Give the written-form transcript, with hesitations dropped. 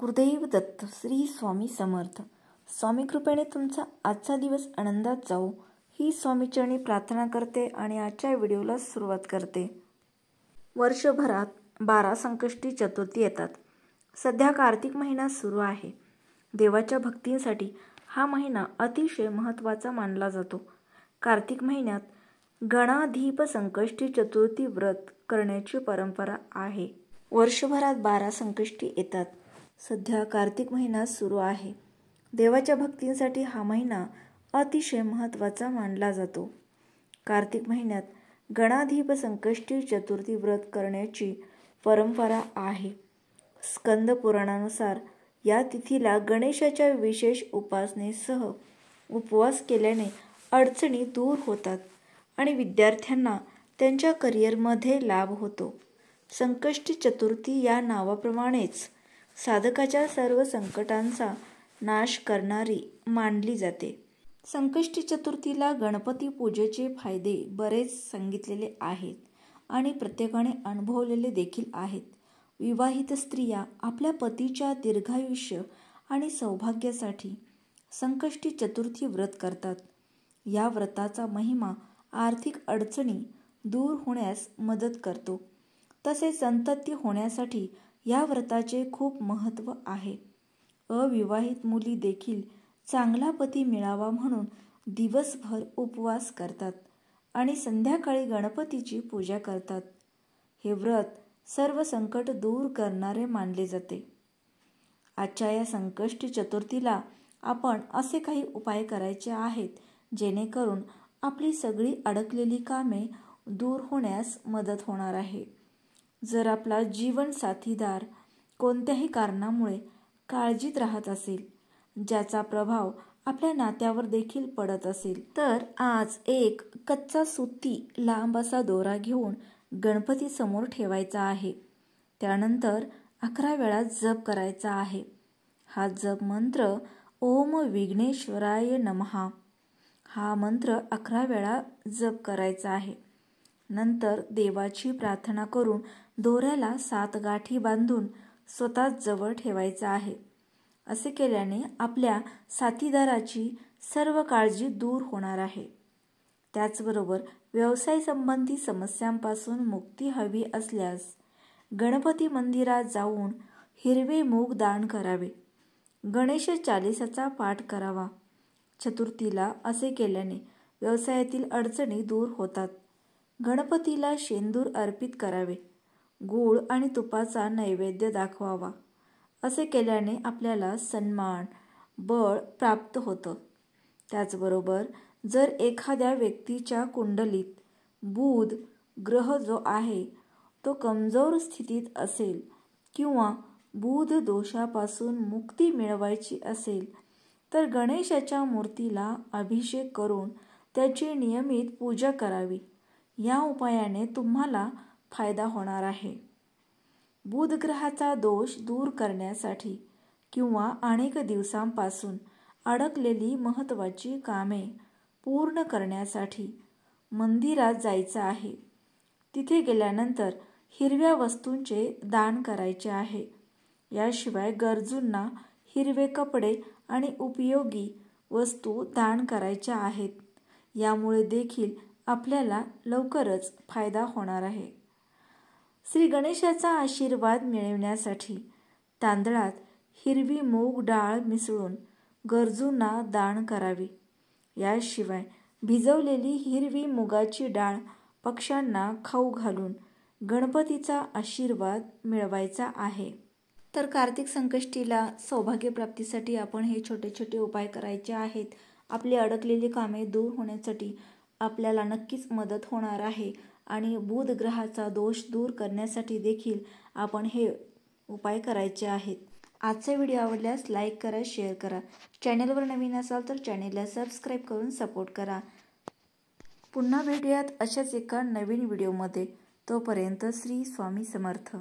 गुरुदेव दत्त. श्री स्वामी समर्थ. स्वामी कृपेने तुमचा आजचा दिवस आनंदात जाओ ही स्वामीचरणी प्रार्थना करते आणि आजच्या व्हिडिओला सुरुवात करते. वर्षभरात 12 संकष्टी चतुर्थी येतात. सध्या कार्तिक महिना सुरू आहे. देवाच्या भक्तींसाठी हा महिना अतिशय महत्त्वाचा मानला जातो. कार्तिक महिन्यात गणाधीप संकष्टी चतुर्थी व्रत करण्याची परंपरा आहे. वर्षभरात 12 संकष्टी येतात. सध्या कार्तिक महिना सुरू आहे. देवाच्या भक्तींसाठी हा महिना अतिशय महत्त्वाचा मानला जातो. कार्तिक महिन्यात गणाधीप संकष्टी चतुर्थी व्रत करण्याची परंपरा आहे. स्कंद पुराणानुसार या तिथीला गणेशाच्या विशेष उपासनेसह उपवास केल्याने अडचणी दूर होतात आणि विद्यार्थ्यांना त्यांच्या करिअरमध्ये लाभ होतो. संकष्टी चतुर्थी या नावाप्रमाणेच साधकाच्या सर्व संकटांचा नाश करणारी मानली जाते. संकष्टी चतुर्थीला गणपती पूजेचे फायदे बरेच सांगितलेले आहेत आणि प्रत्येकाने अनुभवलेले देखील आहेत. विवाहित स्त्रिया आपल्या पतीच्या दीर्घायुष्य आणि सौभाग्यासाठी संकष्टी चतुर्थी व्रत करतात. या व्रताचा महिमा आर्थिक अडचणी दूर होण्यास मदत करतो. तसेच संतती होण्यासाठी या व्रताचे खूप महत्त्व आहे. अविवाहित मुली देखील चांगला पती मिळावा म्हणून दिवसभर उपवास करतात आणि संध्याकाळी गणपतीची पूजा करतात. हे व्रत सर्व संकट दूर करणारे मानले जाते. आजच्या या संकष्टी चतुर्थीला आपण असे काही उपाय करायचे आहेत जेणेकरून आपली सगळी अडकलेली कामे दूर होण्यास मदत होणार आहे. जर आपला जीवन साथीदार कोणत्याही कारणामुळे काळजीत राहत असेल, ज्याचा प्रभाव आपल्या नात्यावर देखील पडत असेल, तर आज एक कच्चा सुती लांब असा दोरा घेऊन गणपती समोर ठेवायचा आहे. त्यानंतर 11 वेळा जप करायचा आहे. हा जप मंत्र ओम विघ्नेश्वराय नमः हा मंत्र 11 वेळा जप करायचा आहे. नंतर देवाची प्रार्थना करून दोऱ्याला 7 गाठी बांधून स्वतः जवळ ठेवायचा आहे. असे केल्याने आपल्या साथीदाराची सर्व काळजी दूर होणार आहे. त्याचबरोबर व्यवसाय संबंधी समस्यांपासून मुक्ती हवी असल्यास गणपती मंदिरात जाऊन हिरवे मूग दान करावे. गणेश चालीसाचा पाठ करावा. चतुर्थीला असे केल्याने व्यवसायातील अडचणी दूर होतात. गणपतीला शेंदूर अर्पित करावे. गूळ आणि तुपाचा नैवेद्य दाखवावा. असे केल्याने आपल्याला सन्मान, बळ प्राप्त होतं. त्याचबरोबर जर एखाद्या व्यक्तीच्या कुंडलीत बुध ग्रह जो आहे तो कमजोर स्थितीत असेल किंवा बुध दोषापासून मुक्ती मिळवायची असेल तर गणेशाच्या मूर्तीला अभिषेक करून त्याची नियमित पूजा करावी. या उपायाने तुम्हाला फायदा होणार आहे. बुध ग्रहाचा दोष दूर करण्यासाठी किंवा अनेक दिवसांपासून अडकलेली महत्त्वाची कामे पूर्ण करण्यासाठी मंदिरात जायचं आहे. तिथे गेल्यानंतर हिरव्या वस्तूंचे दान करायचे आहे. याशिवाय गरजूंना हिरवे कपडे आणि उपयोगी वस्तू दान करायच्या आहेत. यामुळे देखील आपल्याला लवकरच फायदा होणार आहे. श्री गणेशाचा आशीर्वाद मिळविण्यासाठी तांदळात हिरवी मूग डाळ मिसळून गरजूंना दान करावी. याशिवाय भिजवलेली हिरवी मुगाची डाळ पक्ष्यांना खाऊ घालून गणपतीचा आशीर्वाद मिळवायचा आहे. तर कार्तिक संकष्टीला सौभाग्यप्राप्तीसाठी आपण हे छोटे छोटे उपाय करायचे आहेत. आपली अडकलेली कामे दूर होण्यासाठी आपल्याला नक्कीच मदत होणार आहे आणि बुध ग्रहाचा दोष दूर करण्यासाठी देखील आपण हे उपाय करायचे आहेत. आजचा व्हिडिओ आवडल्यास लाईक करा, शेअर करा. चॅनलवर नवीन असाल तर चॅनलला सबस्क्राईब करून सपोर्ट करा. पुन्हा भेटूयात अशाच एका नवीन व्हिडिओमध्ये. तोपर्यंत श्री स्वामी समर्थ.